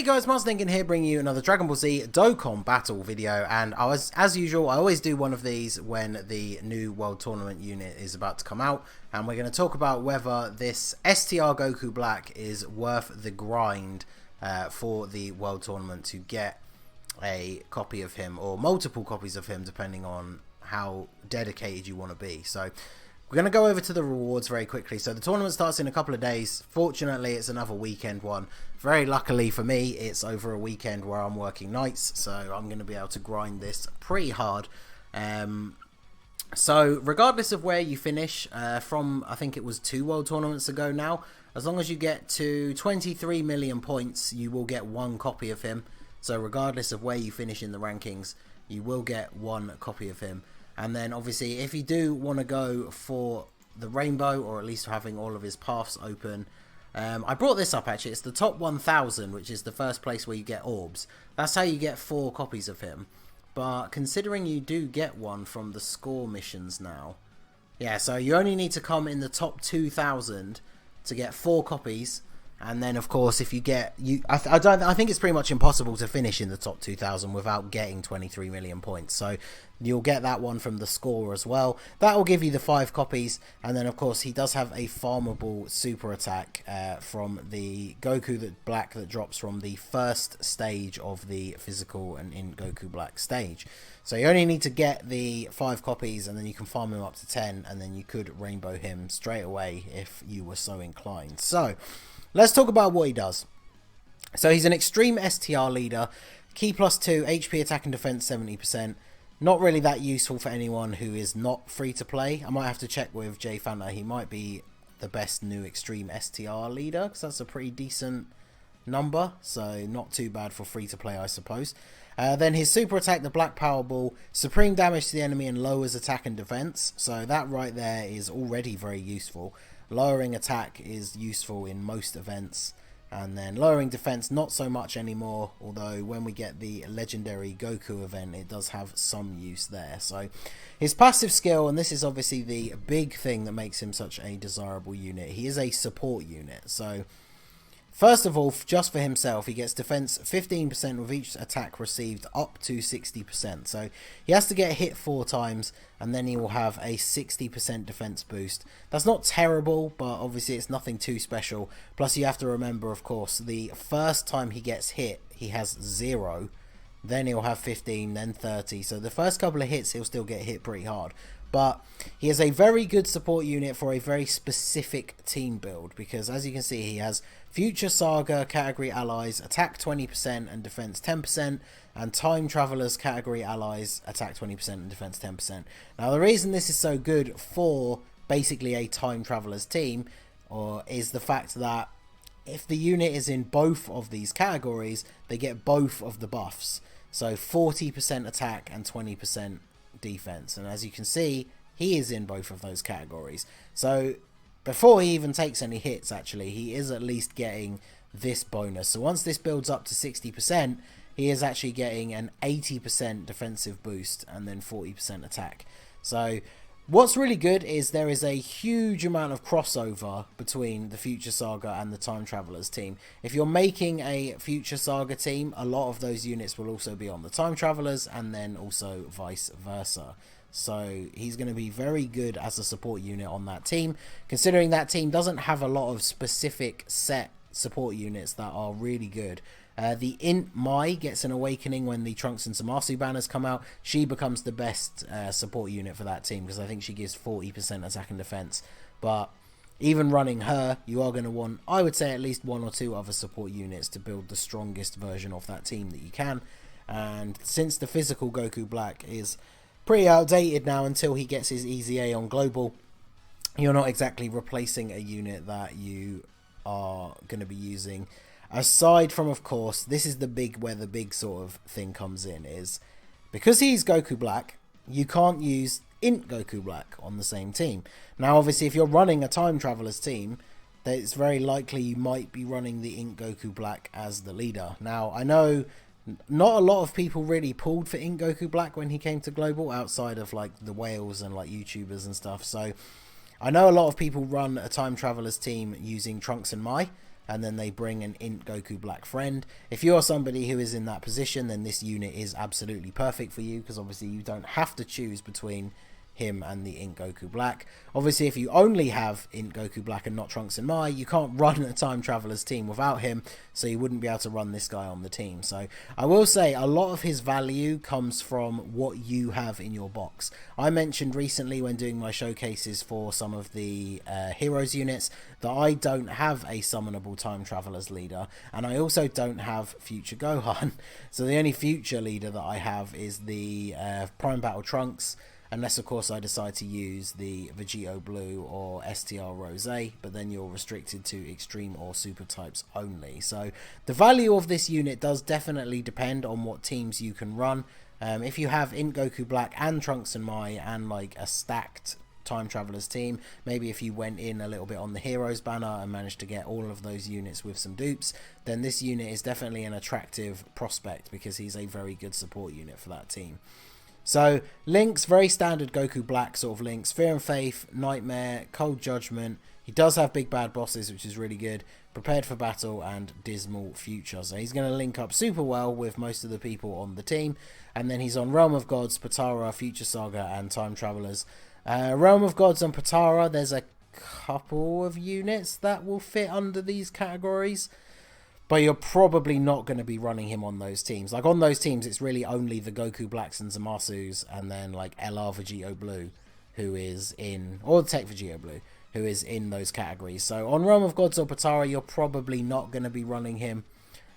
Hey guys, Ningen here, bringing you another Dragon Ball Z Dokkan battle video, and as usual, I always do one of these when the new World Tournament unit is about to come out, and we're going to talk about whether this STR Goku Black is worth the grind for the World Tournament to get a copy of him, or multiple copies of him, depending on how dedicated you want to be. So we're going to go over to the rewards very quickly. So the tournament starts in a couple of days. Fortunately, it's another weekend one. Very luckily for me, it's over a weekend where I'm working nights, so I'm going to be able to grind this pretty hard. So regardless of where you finish, from I think it was 2 World Tournaments ago now, as long as you get to 23 million points, you will get 1 copy of him. So regardless of where you finish in the rankings, you will get 1 copy of him. And then obviously if you do want to go for the rainbow, or at least having all of his paths open, I brought this up actually. It's the top 1000, which is the first place where you get orbs. That's how you get 4 copies of him. But considering you do get one from the score missions now, yeah, so you only need to come in the top 2000 to get 4 copies. And then, of course, if you get I think it's pretty much impossible to finish in the top 2000 without getting 23 million points. So you'll get that one from the score as well. That will give you the 5 copies. And then, of course, he does have a farmable super attack from the Goku Black that drops from the first stage of the physical and in Goku Black stage. So you only need to get the 5 copies, and then you can farm him up to 10, and then you could rainbow him straight away if you were so inclined. So let's talk about what he does. So he's an extreme STR leader, key +2, HP attack and defense 70%. Not really that useful for anyone who is not free to play. I might have to check with Jay Fanta. He might be the best new extreme STR leader, because that's a pretty decent number. So not too bad for free to play, I suppose. Then his super attack, the Black Power Ball, supreme damage to the enemy and lowers attack and defense. So that right there is already very useful. Lowering attack is useful in most events, and then lowering defense not so much anymore, although when we get the legendary Goku event it does have some use there. So his passive skill, and this is obviously the big thing that makes him such a desirable unit, he is a support unit. So first of all, just for himself, he gets defense 15% with each attack received up to 60%. So he has to get hit 4 times, and then he will have a 60% defense boost. That's not terrible, but obviously it's nothing too special. Plus you have to remember, of course, the first time he gets hit, he has 0. Then he'll have 15, then 30. So the first couple of hits, he'll still get hit pretty hard. But he is a very good support unit for a very specific team build, because as you can see, he has Future Saga category allies attack 20% and defense 10%, and Time Travelers category allies attack 20% and defense 10%. Now the reason this is so good for basically a Time Travelers team is the fact that if the unit is in both of these categories, they get both of the buffs. So 40% attack and 20% defense, and as you can see, he is in both of those categories. So before he even takes any hits, actually, he is at least getting this bonus. So once this builds up to 60%, he is actually getting an 80% defensive boost and then 40% attack. So what's really good is there is a huge amount of crossover between the Future Saga and the Time Travelers team. If you're making a Future Saga team, a lot of those units will also be on the Time Travelers, and then also vice versa. So he's going to be very good as a support unit on that team, considering that team doesn't have a lot of specific set support units that are really good. The Int Mai gets an awakening when the Trunks and Zamasu banners come out. She becomes the best support unit for that team, because I think she gives 40% attack and defense. But even running her, you are going to want, I would say, at least 1 or 2 other support units to build the strongest version of that team that you can. And since the physical Goku Black is pretty outdated now until he gets his EZA on global, you're not exactly replacing a unit that you are going to be using. Aside from, of course, this is where the big sort of thing comes in, is because he's Goku Black, you can't use Int Goku Black on the same team. Now obviously if you're running a Time Travelers team, then it's very likely you might be running the Int Goku Black as the leader. Now I know not a lot of people really pulled for Int Goku Black when he came to global, outside of like the whales and like YouTubers and stuff. So I know a lot of people run a Time Travelers team using Trunks and Mai, and then they bring an Int Goku Black friend. If you're somebody who is in that position, then this unit is absolutely perfect for you, because obviously you don't have to choose between him and the Int Goku Black. Obviously, if you only have Int Goku Black and not Trunks and Mai, you can't run a Time Travelers team without him, so you wouldn't be able to run this guy on the team. So I will say a lot of his value comes from what you have in your box. I mentioned recently when doing my showcases for some of the Heroes units that I don't have a summonable Time Travelers leader, and I also don't have Future Gohan. So the only future leader that I have is the Prime Battle Trunks, unless of course I decide to use the Vegito Blue or STR Rose, but then you're restricted to extreme or super types only. So the value of this unit does definitely depend on what teams you can run. If you have Int Goku Black and Trunks and Mai and like a stacked Time Travelers team, maybe if you went in a little bit on the Heroes banner and managed to get all of those units with some dupes, then this unit is definitely an attractive prospect, because he's a very good support unit for that team. So links, very standard Goku Black sort of links: Fear and Faith, Nightmare, Cold Judgment. He does have Big Bad Bosses, which is really good, Prepared for Battle, and Dismal Future. So he's going to link up super well with most of the people on the team. And then he's on Realm of Gods, Potara, Future Saga, and Time Travelers. Realm of Gods and Potara, there's a couple of units that will fit under these categories, but you're probably not going to be running him on those teams. Like on those teams, it's really only the Goku Blacks and Zamasus, and then like LR Vegito Blue, who is in, or the Tech Vegito Blue, who is in those categories. So on Realm of Gods or Potara, you're probably not going to be running him.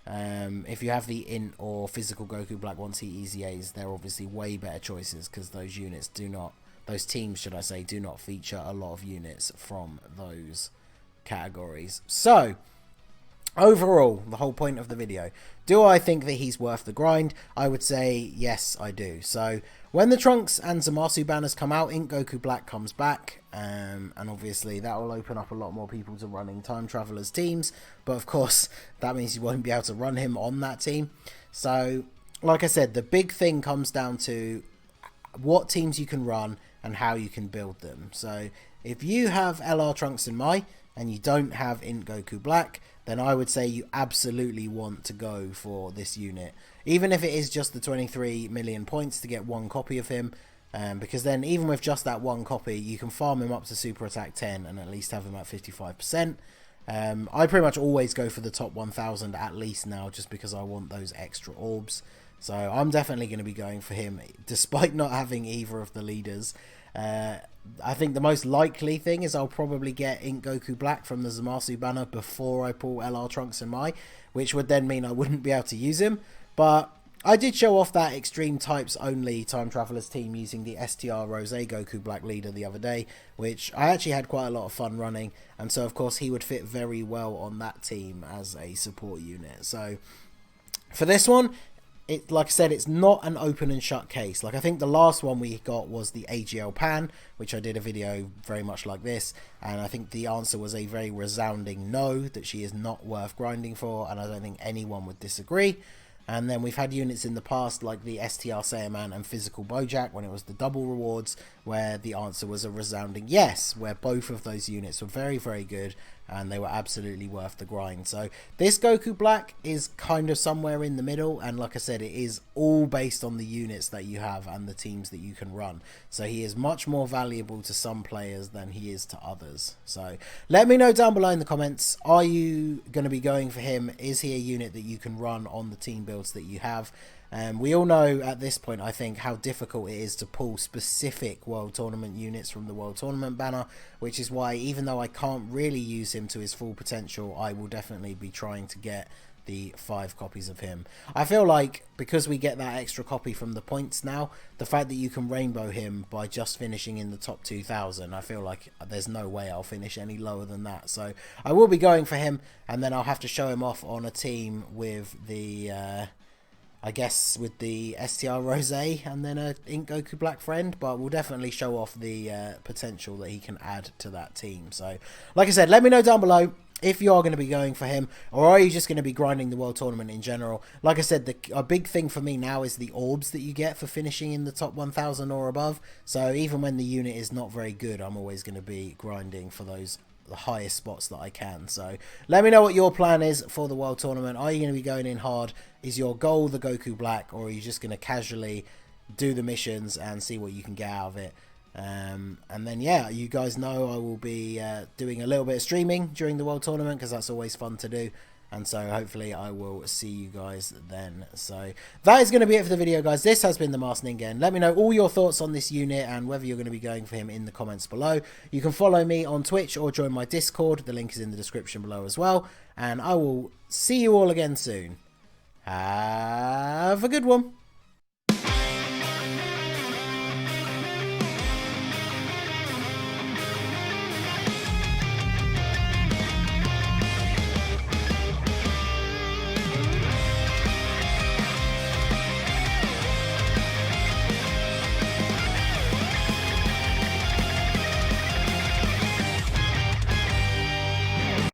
If you have the Int or Physical Goku Black once he EZAs, they're obviously way better choices, because those units do not, those teams should I say, do not feature a lot of units from those categories. So overall, the whole point of the video, do I think that he's worth the grind? I would say yes, I do. So when the Trunks and Zamasu banners come out, Int Goku Black comes back, and obviously that will open up a lot more people to running Time Travelers teams, but of course that means you won't be able to run him on that team. So like I said, the big thing comes down to what teams you can run and how you can build them. So if you have LR Trunks and Mai and you don't have Int Goku Black, then I would say you absolutely want to go for this unit, even if it is just the 23 million points to get one copy of him, because then even with just that one copy, you can farm him up to Super Attack 10 and at least have him at 55%. I pretty much always go for the top 1000 at least now, just because I want those extra orbs. So I'm definitely going to be going for him, despite not having either of the leaders. I think the most likely thing is I'll probably get Int Goku Black from the Zamasu banner before I pull LR Trunks and Mai, which would then mean I wouldn't be able to use him. But I did show off that extreme types only Time Travelers team using the STR Rose Goku Black leader the other day, which I actually had quite a lot of fun running, and so of course he would fit very well on that team as a support unit. So for this one, like I said, it's not an open and shut case. Like I think the last one we got was the AGL Pan, which I did a video very much like this, and I think the answer was a very resounding no, that she is not worth grinding for, and I don't think anyone would disagree. And then we've had units in the past like the STR Saiyaman and Physical Bojack when it was the double rewards, where the answer was a resounding yes, where both of those units were very, very good and they were absolutely worth the grind. So this Goku Black is kind of somewhere in the middle, and like I said, it is all based on the units that you have and the teams that you can run. So he is much more valuable to some players than he is to others. So let me know down below in the comments, are you going to be going for him? Is he a unit that you can run on the team builds that you have? We all know at this point, I think, how difficult it is to pull specific World Tournament units from the World Tournament banner, which is why, even though I can't really use him to his full potential, I will definitely be trying to get the 5 copies of him. I feel like because we get that extra copy from the points now, the fact that you can rainbow him by just finishing in the top 2000, I feel like there's no way I'll finish any lower than that. So I will be going for him, and then I'll have to show him off on a team with the I guess with the STR Rose and then a Int Goku Black friend, but we'll definitely show off the potential that he can add to that team. So like I said, let me know down below if you are going to be going for him, or are you just going to be grinding the World Tournament in general. Like I said, a big thing for me now is the orbs that you get for finishing in the top 1000 or above. So even when the unit is not very good, I'm always going to be grinding for those the highest spots that I can. So let me know what your plan is for the World Tournament. Are you going to be going in hard? Is your goal the Goku Black, or are you just going to casually do the missions and see what you can get out of it? And then yeah, you guys know I will be doing a little bit of streaming during the World Tournament, because that's always fun to do. And so hopefully I will see you guys then. So that is going to be it for the video, guys. This has been the Masked Ningen. Let me know all your thoughts on this unit and whether you're going to be going for him in the comments below. You can follow me on Twitch or join my Discord. The link is in the description below as well. And I will see you all again soon. Have a good one.